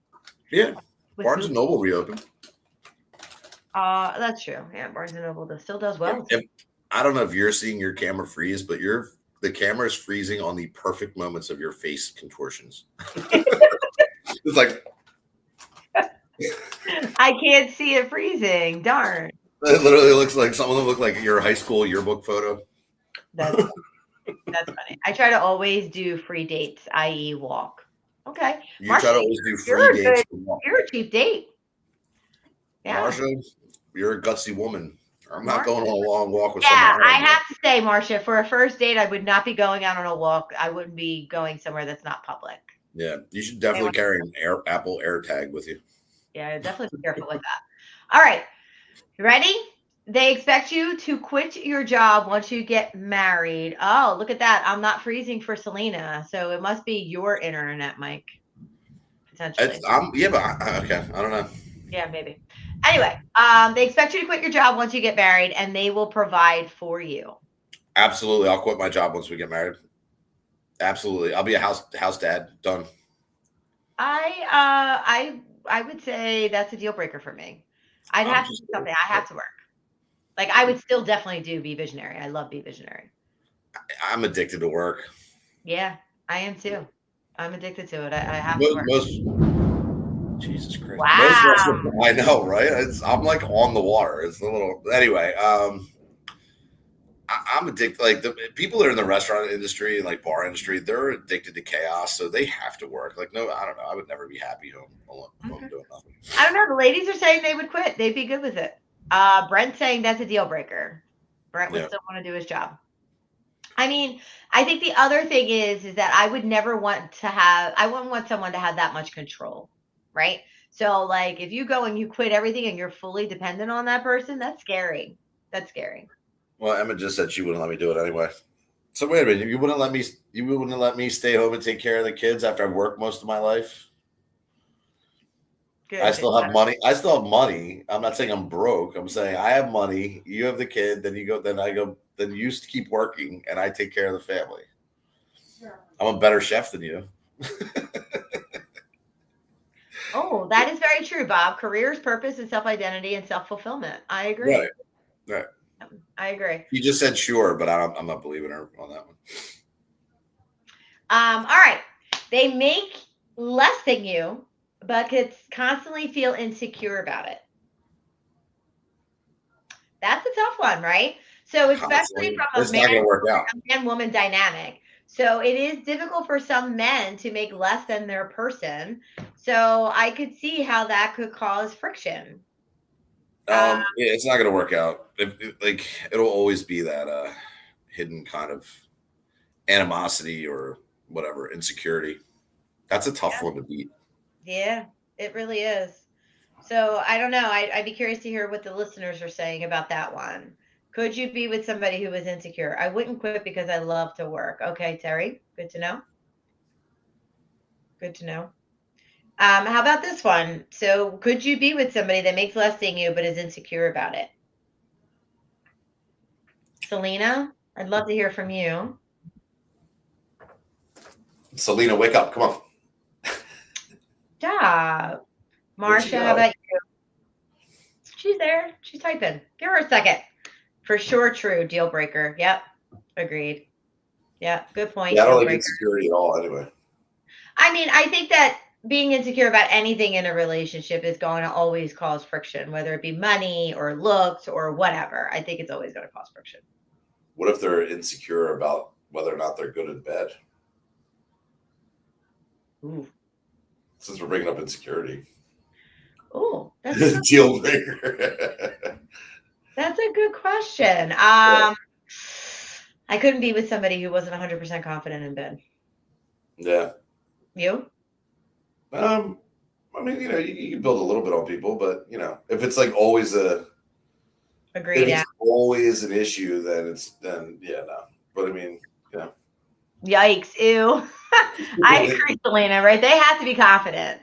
Yeah, With Barnes movies? and Noble reopened. That's true. Yeah, Barnes and Noble still does If, well. if I don't know if you're seeing your camera freeze, but the camera is freezing on the perfect moments of your face contortions. It's like I can't see it freezing. Darn. it literally looks like some of them look like your high school yearbook photo. That's that's funny. I try to always do free dates, i.e., walk. Okay, You try Marcia, to always do free you're a dates. good. You're a cheap date. Yeah, Marsha, you're a gutsy woman. I'm not Marcia. going on a long walk with someone Yeah, I I don't know. have to say, Marcia, for a first date, I would not be going out on a walk. I wouldn't be going somewhere that's not public. Yeah, you should Okay, definitely carry an Apple AirTag with you. yeah, definitely be careful with that. All right, you ready? They expect you to quit your job once you get married. Oh, look at that. I'm not freezing for Selena. So it must be your internet, Mike, potentially. Yeah, but okay, I don't know. Yeah, maybe. Anyway, they expect you to quit your job once you get married and they will provide for you. Absolutely, I'll quit my job once we get married. Absolutely, I'll be a house dad. Done. I would say that's a deal breaker for me. I'd I'm have to just do something. I have to work. Like I would still definitely do BeVisionary. I love BeVisionary. I'm addicted to work. Yeah, I am too. I'm addicted to it. I have to Most, work. most Jesus Christ. Most Wow. restaurants, I know, right? I'm like on the water. It's a little anyway. I'm addicted. Like the people that are in the restaurant industry and like bar industry, they're addicted to chaos, so they have to work. Like no, I don't know. I would never be happy home Okay. doing nothing. I don't know. The ladies are saying they would quit. They'd be good with it. Brent's saying that's a deal breaker. Brent would Yeah. still want to do his job. I mean, I think the other thing is that I would never want to have, I wouldn't want someone to have that much control, right? So, like, if you go and you quit everything and you're fully dependent on that person, that's scary. That's scary. Well, Emma just said she wouldn't let me do it anyway. So wait a minute. You wouldn't let me stay home and take care of the kids after I've worked most of my life. I Good. still have money. I still have money. I'm not saying I'm broke. I'm saying I have money. You have the kid. Then you go. Then I go. Then you keep working, and I take care of the family. I'm a better chef than you. Oh, that is very true, Bob. Careers, purpose, and self identity and self fulfillment. I agree. Right. Right. I agree. You just said sure, but I'm not believing her on that one. All right. They make less than you, but could constantly feel insecure about it. That's a tough one, right? So, especially Constantly, from a it's not going to work out. man woman dynamic. So it is difficult for some men to make less than their person. So I could see how that could cause friction. Uh, Yeah, it's not going to work out. Like it'll always be that hidden kind of animosity or whatever insecurity. That's a tough one to beat. yeah, it really is. So I don't know. I'd be curious to hear what the listeners are saying about that one. Could you be with somebody who was insecure? I wouldn't quit because I love to work. Okay, Terry. Good to know. Good to know. How about this one? So, could you be with somebody that makes less than you but is insecure about it? Selena, I'd love to hear from you. Selena, wake up! Come on. Job. Where'd she Marsha, how go? about you? She's there. She's typing. Give her a second. For sure, true. Deal breaker. Yep. Agreed. Yep. Good Yeah, point. I don't Deal like breaker. insecurity at all. Anyway, I mean, I think that being insecure about anything in a relationship is going to always cause friction, whether it be money or looks or whatever. I think it's always going to cause friction. what if they're insecure about whether or not they're good in bed? Ooh. Since we're bringing up insecurity, Oh, that's a good deal breaker. That's a good question. I couldn't be with somebody who wasn't 100% confident in bed. Yeah. You? Um, I mean, you can build a little bit on people, but if it's like always if Agreed. Yeah. it's always an issue, then yeah, no. But I mean, yeah. Yikes. Ew. I agree, Selena, right? They have to be confident.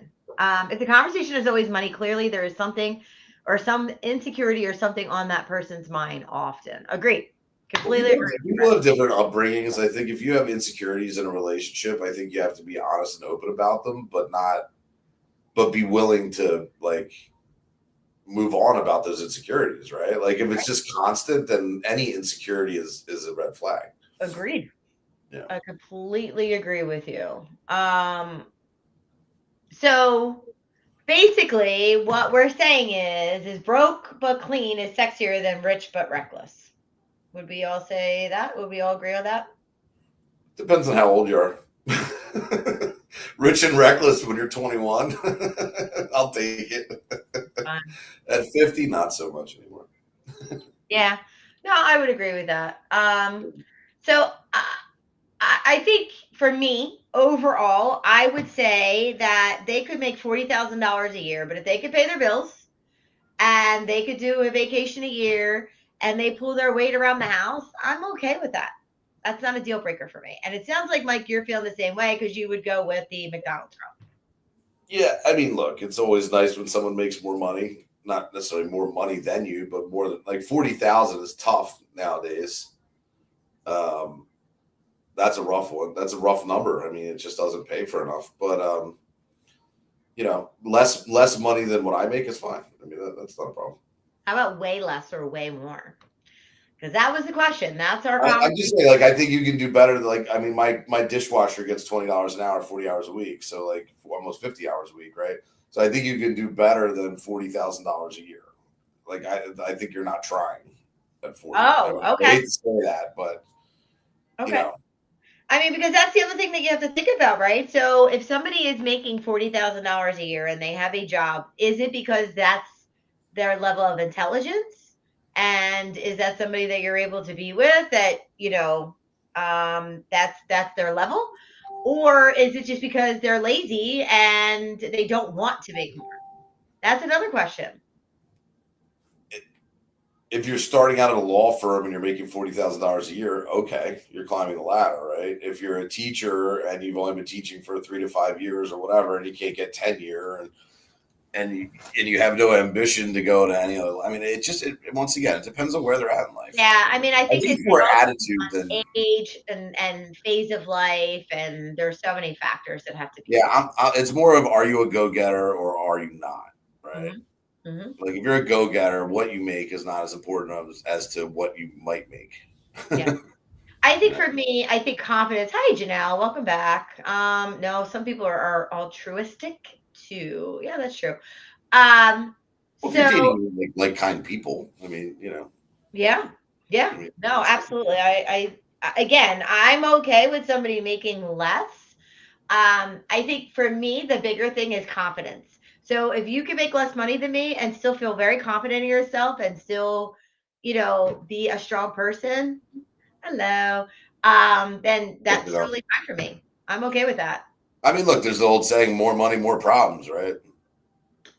If the conversation is always money, clearly there is something or some insecurity or something on that person's mind often. Agreed. Well, Completely agree. people have different upbringings. I think if you have insecurities in a relationship, I think you have to be honest and open about them, but be willing to like move on about those insecurities, right? Like if it's just constant, then any insecurity is a red flag. Agreed. Yeah. I completely agree with you. So basically what we're saying is broke but clean is sexier than rich but reckless. Would we all say that? Would we all agree on that? Depends on how old you are. Rich and reckless when you're 21. I'll take it. At 50, not so much anymore. Yeah. No, I would agree with that. So I think for me, overall, I would say that they could make $40,000 a year, but if they could pay their bills and they could do a vacation a year and they pull their weight around the house, I'm okay with that. That's not a deal breaker for me. And it sounds like, Mike, you're feeling the same way because you would go with the McDonald's girl. Yeah, I mean, look, it's always nice when someone makes more money. Not necessarily more money than you, but more than like 40,000 is tough nowadays. Um, that's a rough one. That's a rough number. I mean, it just doesn't pay for enough. But less money than what I make is fine. I mean, that's not a problem. How about way less or way more? Because that was the question. That's our I'm conversation. just saying, like, I think you can do better. Like, I mean, my dishwasher gets $20 an hour, 40 hours a week, so like almost 50 hours a week, right? So I think you can do better than $40,000 a year. Like, I think you're not trying at 40. I Oh, mean, I okay. hate to say that, but you Okay. know, I mean, because that's the other thing that you have to think about, right? So if somebody is making $40,000 a year and they have a job, is it because that's their level of intelligence? And is that somebody that you're able to be with that, that's their level? Or is it just because they're lazy and they don't want to make more? That's another question. if you're starting out at a law firm and you're making $40,000 a year, okay, you're climbing the ladder, right? If you're a teacher and you've only been teaching for 3 to 5 years or whatever, and you can't get tenure and you have no ambition to go to any other. I mean, once again, it depends on where they're at in life. Yeah, I mean, I I think think it's more also attitude than age and phase of life, and there's so many factors that have to be yeah. taken. It's more of are you a go getter or are you not, right? Mhm, mhm. Like if you're a go getter, what you make is not as important as to what you might make. Yeah. I think Yeah. for me, I think confidence. Hi, Janelle. Welcome back. No, some people are altruistic too. Yeah, that's true. Um, Well, if you're so dating like kind people, I mean, yeah, yeah. I mean, No, absolutely. again, I'm okay with somebody making less. I think for me, the bigger thing is confidence. So if you can make less money than me and still feel very confident in yourself and still, be a strong person, hello, then You that's know, totally fine for me. I'm okay with that. I mean, look, there's the old saying, more money, more problems, right?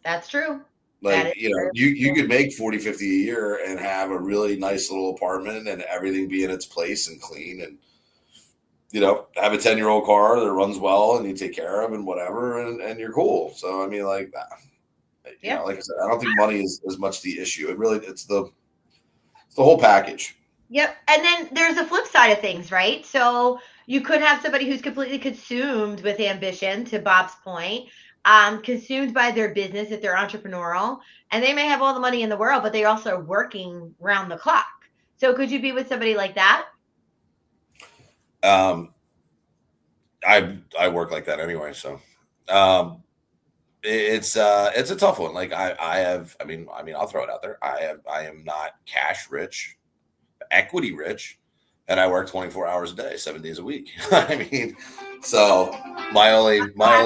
That's true. That is Like, very you true. could make 40, 50 a year and have a really nice little apartment and everything be in its place and clean and, have a 10-year-old car that runs well and you take care of and whatever, and you're cool. So, I mean, like, Yeah. like I said, I don't think money is as much the issue. It's the whole package. Yep. And then there's a flip side of things, right? So you could have somebody who's completely consumed with ambition, to Bob's point, consumed by their business if they're entrepreneurial, and they may have all the money in the world, but they're also working round the clock. So could you be with somebody like that? Um, I work like that anyway, so um, it's a tough one. Like I have, I mean, I'll throw it out there. I am not cash rich, equity rich, and I work 24 hours a day, 7 days a week. I mean, so my only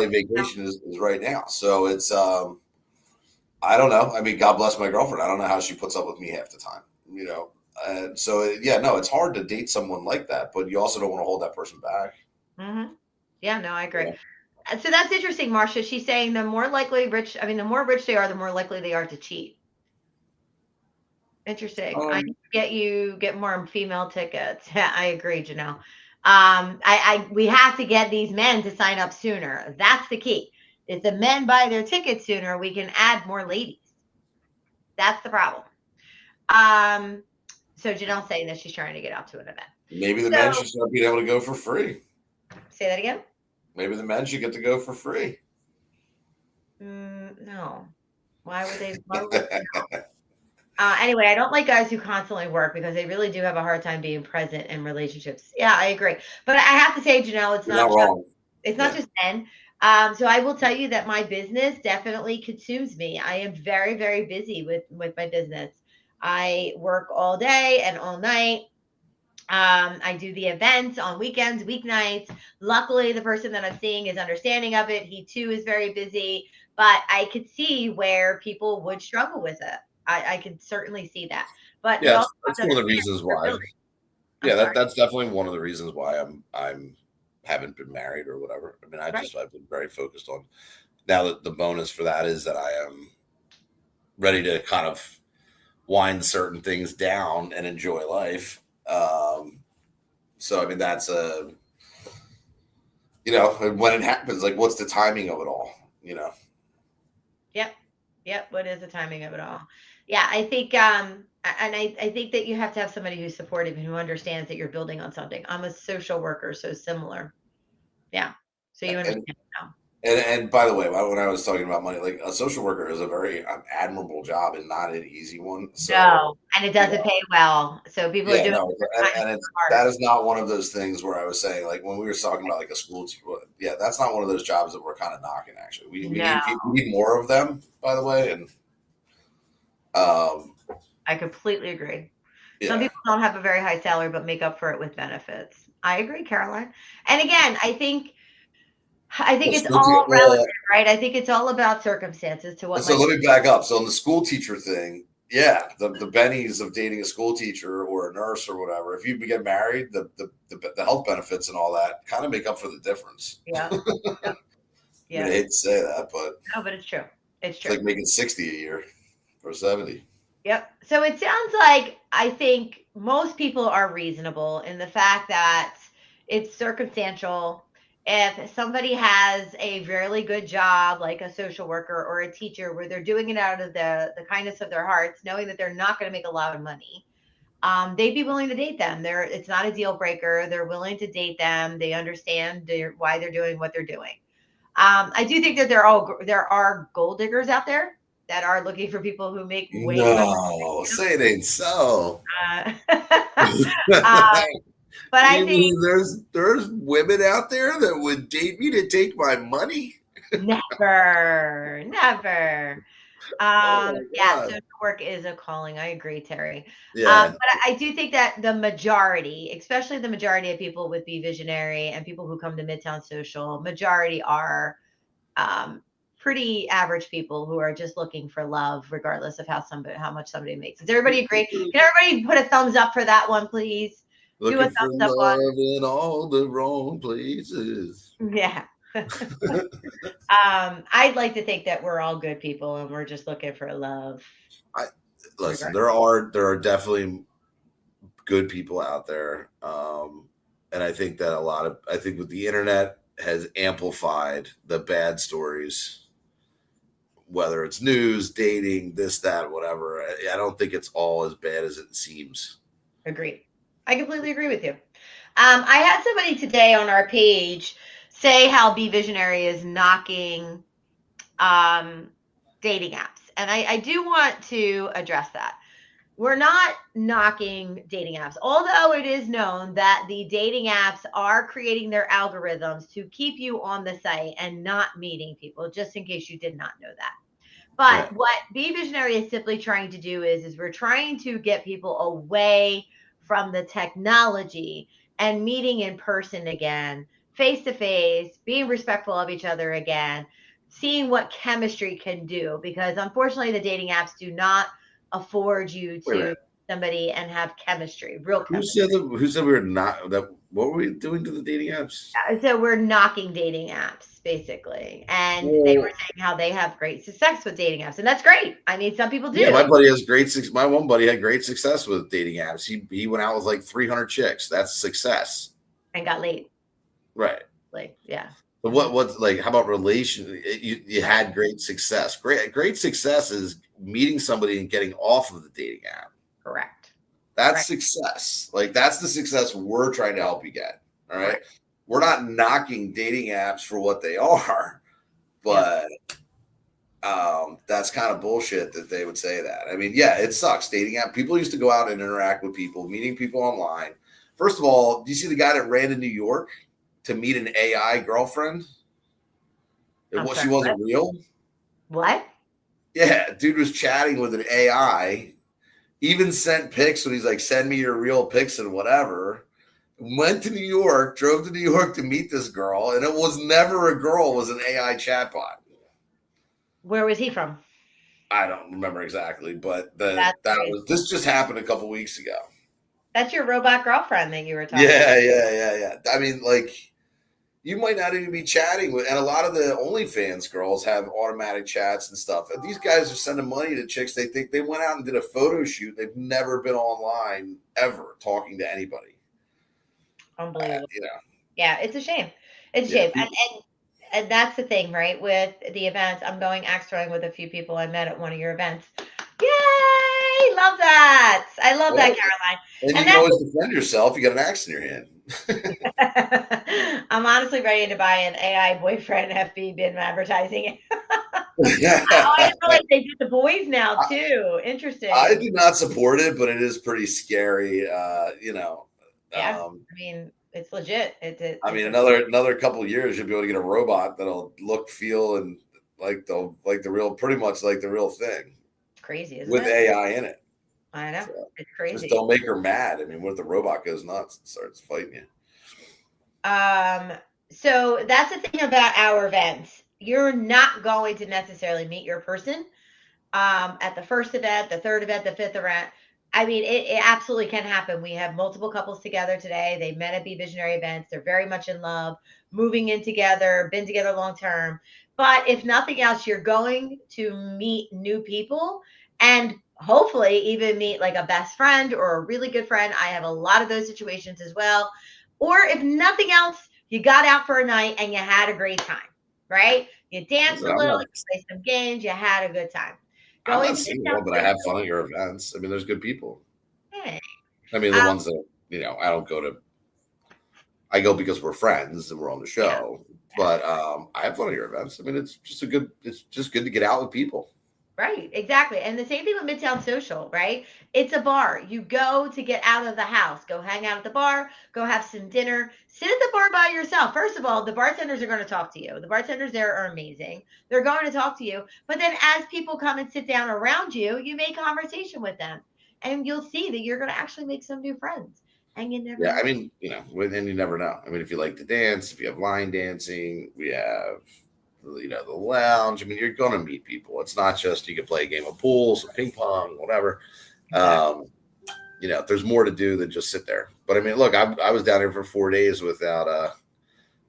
vacation is right now. So it's I don't know. I mean, God bless my girlfriend. I don't know how she puts up with me half the time. And so yeah, no, it's hard to date someone like that, but you also don't want to hold that person back. Hmm. Yeah, no, I agree. Yeah. And so that's interesting, Marcia. She's saying the more rich they are, the more likely they are to cheat. Interesting. I need Um, to get more female tickets. Yeah, I agree, Janelle. We have to get these men to sign up sooner. That's the key. If the men buy their tickets sooner, we can add more ladies. That's the problem. Um, so Janelle's saying that she's trying to get out to an event. maybe the men So should start being able to go for free. say that again. Maybe the men should get to go for free. No. Why would anyway, I don't like guys who constantly work because they really do have a hard time being present in relationships. Yeah, I agree. But I have to say, Janelle, You're not wrong. it's not Yeah. just men. So I will tell you that my business definitely consumes me. I am very, very busy with my business. I work all day and all night. I do the events on weekends, weeknights. Luckily, the person that I'm seeing is understanding of it. He too is very busy, but I could see where people would struggle with it. I could certainly see that. But Yeah, you also that's have to one of the understand reasons what you're why. building. I'm Yeah, sorry. that's definitely one of the reasons why I'm haven't been married or whatever. I mean, Right. I've been very focused on now that the bonus for that is that I am ready to kind of wind certain things down and enjoy life. So I mean, that's when it happens, like what's the timing of it all? You know, Yep. Yep. What is the timing of it all? Yeah, I think and I think that you have to have somebody who's supportive and who understands that you're building on something. I'm a social worker, so similar. Yeah. So you and understand now. and by the way, when I was talking about money, like a social worker is a very admirable job and not an easy one. So No, and it you doesn't know, pay well. So people are yeah, doing no, it for kindness and of it's their that heart. is not one of those things where I was saying like when we were talking about like a school, yeah, that's not one of those jobs that we're kind of knocking. Actually, we No, need we need more of them, by the way, and um, I completely agree. Some yeah. people don't have a very high salary, but make up for it with benefits. I agree, Caroline. And again, I think Well, it's all relative, well, right? I think it's all about circumstances to what so might. let me back up. So on the school teacher thing, yeah, the bennies of dating a school teacher or a nurse or whatever. If you get married, the health benefits and all that kind of make up for the difference. Yeah, yeah, I mean, I yeah. hate to say that, but No, but it's true. It's it's true. like making 60 a year or 70. Yep. So it sounds like I think most people are reasonable in the fact that it's circumstantial. If somebody has a really good job, like a social worker or a teacher, where they're doing it out of the kindness of their hearts, knowing that they're not going to make a lot of money, they'd be willing to date them. It's not a deal breaker. They're willing to date them. They understand why they're doing what they're doing. I do think that there are gold diggers out there that are looking for people who make way more. No, say it ain't so. Uh, uh, You but I think mean there's women out there that would date me to take my money? never, never. Oh my Yeah, God. social work is a calling. I agree, Terry. Yeah. But I do think that the majority, especially the majority of people with Be Visionary and people who come to Midtown Social, majority are um, pretty average people who are just looking for love, regardless of how much somebody makes. Does everybody agree? Can everybody put a thumbs up for that one, please? Do a Looking for thumbs up one. love in all the wrong places. Yeah. I'd like to think that we're all good people and we're just looking for love. I listen. Regard. There are definitely good people out there, and I think that I think with the internet has amplified the bad stories, whether it's news, dating, this, that, whatever. I don't think it's all as bad as it seems. Agreed. I completely agree with you. I had somebody today on our page say how Be Visionary is knocking um, dating apps. And I do want to address that. We're not knocking dating apps, although it is known that the dating apps are creating their algorithms to keep you on the site and not meeting people, just in case you did not know that. Yeah. But what Be Visionary is simply trying to do is we're trying to get people away from the technology and meeting in person again, face to face, being respectful of each other again, seeing what chemistry can do. Because unfortunately, the dating apps do not afford you Wait a to minute. somebody and have chemistry, real chemistry. Who said we were not that? What were we doing to the dating apps? So we're knocking dating apps basically, and they were Well, saying how they have great success with dating apps, and that's great. I mean, some people yeah, do. my one buddy had great success with dating apps. He went out with like 300 chicks. That's success, And got late. right? Like, yeah. But Mhm. what's like? How about relation? You Right. had great success. Great success is meeting somebody and getting off of the dating app. Correct. That's Right. success. Like that's the success we're trying to help you get. All right. Correct. We're not knocking dating apps for what they are, Yep. but that's kind of bullshit that they would say that. I mean, yeah, it sucks. Dating app. People used to go out and interact with people, meeting people online. First of all, do you see the guy that ran to New York to meet an AI girlfriend? I'm She sorry. What? wasn't real. What? Yeah, dude was chatting with an AI. Even sent pics when he's like, "Send me your real pics and whatever." Went to New York, drove to New York to meet this girl, and it was never a girl; it was an AI chatbot. Where was he from? I don't remember exactly, but That's that crazy. was this just happened a couple weeks ago. That's your robot girlfriend that you were talking about. Yeah. I mean, like you might not even be chatting with, and a lot of the OnlyFans girls have automatic chats and stuff. And these guys are sending money to chicks. They think they went out and did a photo shoot. They've never been online ever talking to anybody. Unbelievable. You know, Yeah, it's a shame. It's a yeah, shame. And that's the thing, right? With the events, I'm going axe throwing with a few people I met at one of your events. Yay! Love that. I love that, well, Caroline. and you And can that's always defend yourself. You got an axe in your hand. I'm honestly ready to buy an AI boyfriend FB bin advertising. Oh, I didn't I, realize they do the boys now too. I Interesting. do not support it, but it is pretty scary. Yeah, Um, I mean, it's legit. I mean, It's a another couple of years, you'll be able to get a robot that'll look, feel, and like the real, pretty much like the real thing crazy, isn't with it? AI in it. I know. So It's just crazy. don't make her mad. I mean, what if the robot goes nuts and starts fighting you? Um, so that's the thing about our events. You're not going to necessarily meet your person at the first event, the third event, the fifth event. I mean, it absolutely can happen. We have multiple couples together today. They met at Be Visionary Events. They're very much in love, moving in together, been together long term. But if nothing else, you're going to meet new people and hopefully even meet like a best friend or a really good friend. I have a lot of those situations as well. Or if nothing else, you got out for a night and you had a great time, right? You danced Listen, a little, you played some games, you had a good time. I'm Going not to Midtown single, but I have Social. fun at your events. I mean, there's good people. Hey, I mean, the um, ones that I don't go to. I go because we're friends and we're on the yeah, show. yeah, But I have fun at your events. I mean, it's just good to get out with people. Right, exactly. And the same thing with Midtown Social, right? It's a bar. You go to get out of the house, go hang out at the bar, go have some dinner, sit at the bar by yourself. First of all, the bartenders are going to talk to you. The bartenders there are amazing. They're going to talk to you. But then as people come and sit down around you, you make conversation with them. And you'll see that you're going to actually make some new friends. And you never Yeah, know. I mean, and you never know. I mean, if you like to dance, if you have line dancing, we have, the lounge. I mean, you're going to meet people. It's not just you can play a game of pool, some ping pong, whatever. Exactly. There's more to do than just sit there. But I mean, look, I was down here for 4 days without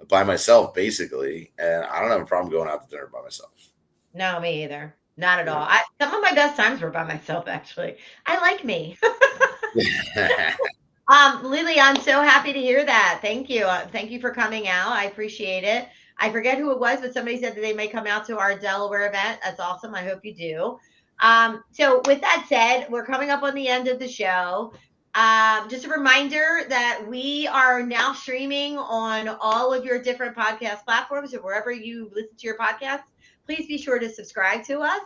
by myself basically, and I don't have a problem going out to dinner by myself. No, me either. Not at Yeah. all. Some of my best times were by myself, actually. I like me. Lily, I'm so happy to hear that. Thank you. Thank you for coming out. I appreciate it. I forget who it was, but somebody said that they may come out to our Delaware event. That's awesome. I hope you do. So with that said, we're coming up on the end of the show. Just a reminder that we are now streaming on all of your different podcast platforms, or wherever you listen to your podcasts. Please be sure to subscribe to us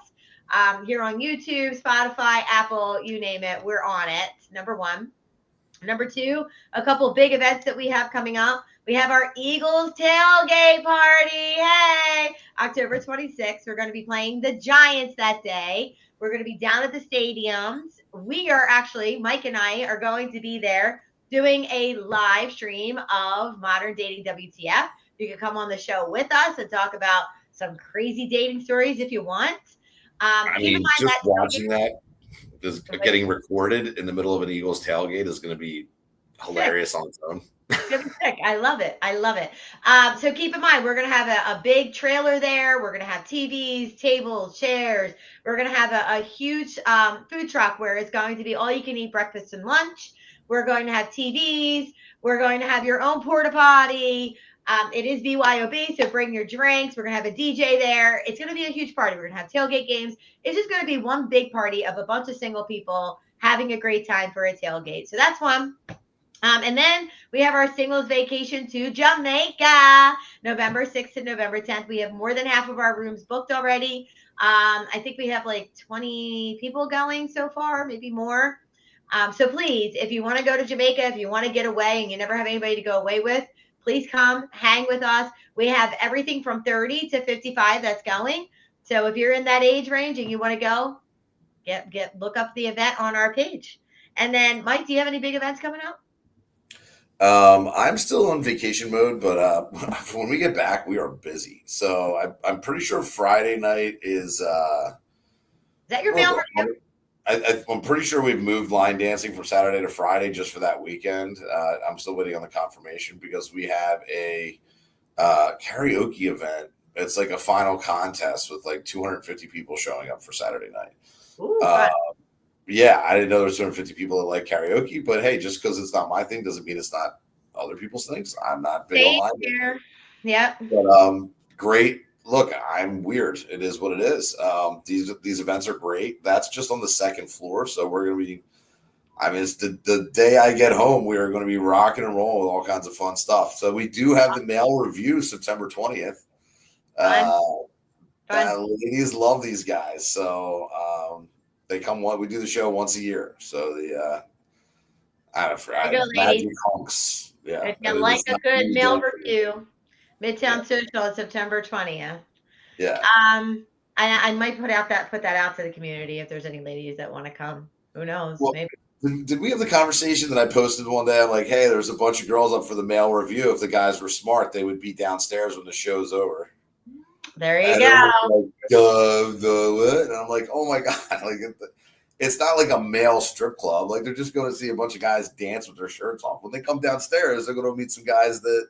here on YouTube, Spotify, Apple, you name it. We're on it. Number one. Number two, a couple big events that we have coming up. We have our Eagles tailgate party. Hey, October 26th. We're going to be playing the Giants that day. We're going to be down at the stadiums. We are actually, Mike and I are going to be there doing a live stream of Modern Dating WTF. You can come on the show with us and talk about some crazy dating stories if you want. I Keep in mean, mind just that watching that, getting recorded in the middle of an Eagles tailgate is going to be sick. hilarious on its own. It's gonna be sick. I love it. I love it. So keep in mind, we're gonna have a big trailer there. We're gonna have TVs, tables, chairs. We're gonna have a huge food truck where it's going to be all you can eat breakfast and lunch. We're going to have TVs. We're going to have your own porta potty. It is BYOB, so bring your drinks. We're gonna have a DJ there. It's gonna be a huge party. We're gonna have tailgate games. It's just gonna be one big party of a bunch of single people having a great time for a tailgate. So that's one. And then we have our singles vacation to Jamaica, November 6th and November 10th. We have more than half of our rooms booked already. I think we have like 20 people going so far, maybe more. So please, if you want to go to Jamaica, if you want to get away and you never have anybody to go away with, please come hang with us. We have everything from 30 to 55 that's going. So if you're in that age range and you want to go, look up the event on our page. And then, Mike, do you have any big events coming up? I'm still on vacation mode, but when we get back, we are busy. So I'm pretty sure Friday night is. Is that your mail review? I'm pretty sure we've moved line dancing from Saturday to Friday just for that weekend. I'm still waiting on the confirmation because we have a karaoke event. It's like a final contest with like 250 people showing up for Saturday night. Ooh, Yeah, I didn't know there were 250 people that like karaoke, but hey, just because it's not my thing doesn't mean it's not other people's things. I'm not big same on here. Yep. but great. Look, I'm weird. It is what it is. These events are great. That's just on the second floor, so we're gonna be. I mean, it's the day I get home, we are going to be rocking and rolling with all kinds of fun stuff. So we do have the male review September 20th. Fun. Ladies love these guys, so they come. We do the show once a year. So I don't know, Magic Hunks. Yeah, If you like a good mail review, Midtown Social on September 20th. Yeah. I might put that out to the community if there's any ladies that want to come. Who knows? Well, maybe. Did we have the conversation that I posted one day? I'm like, hey, there's a bunch of girls up for the male review. If the guys were smart, they would be downstairs when the show's over. There you go. Like, and I'm like, oh my god, like it's not like a male strip club. Like they're just going to see a bunch of guys dance with their shirts off. When they come downstairs, they're going to meet some guys that,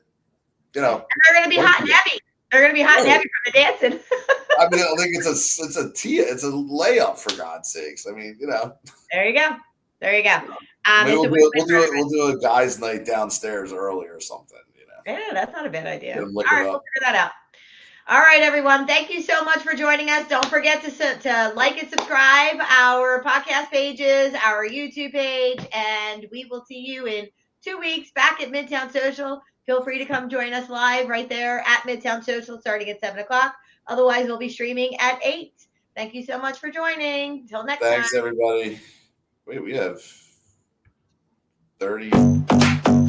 and they're going to be hot and heavy. They're going to be hot and heavy from the dancing. I mean, I think it's a layup for God's sakes. I mean, There you go. There you go. We'll do a guys' night downstairs early or something. Yeah, that's not a bad idea. All We'll figure that out. All right, everyone. Thank you so much for joining us. Don't forget to like and subscribe our podcast pages, our YouTube page, and we will see you in 2 weeks back at Midtown Social. Feel free to come join us live right there at Midtown Social starting at 7 o'clock. Otherwise, we'll be streaming at 8. Thank you so much for joining. Until next Thanks, time. everybody. Wait, we have 30.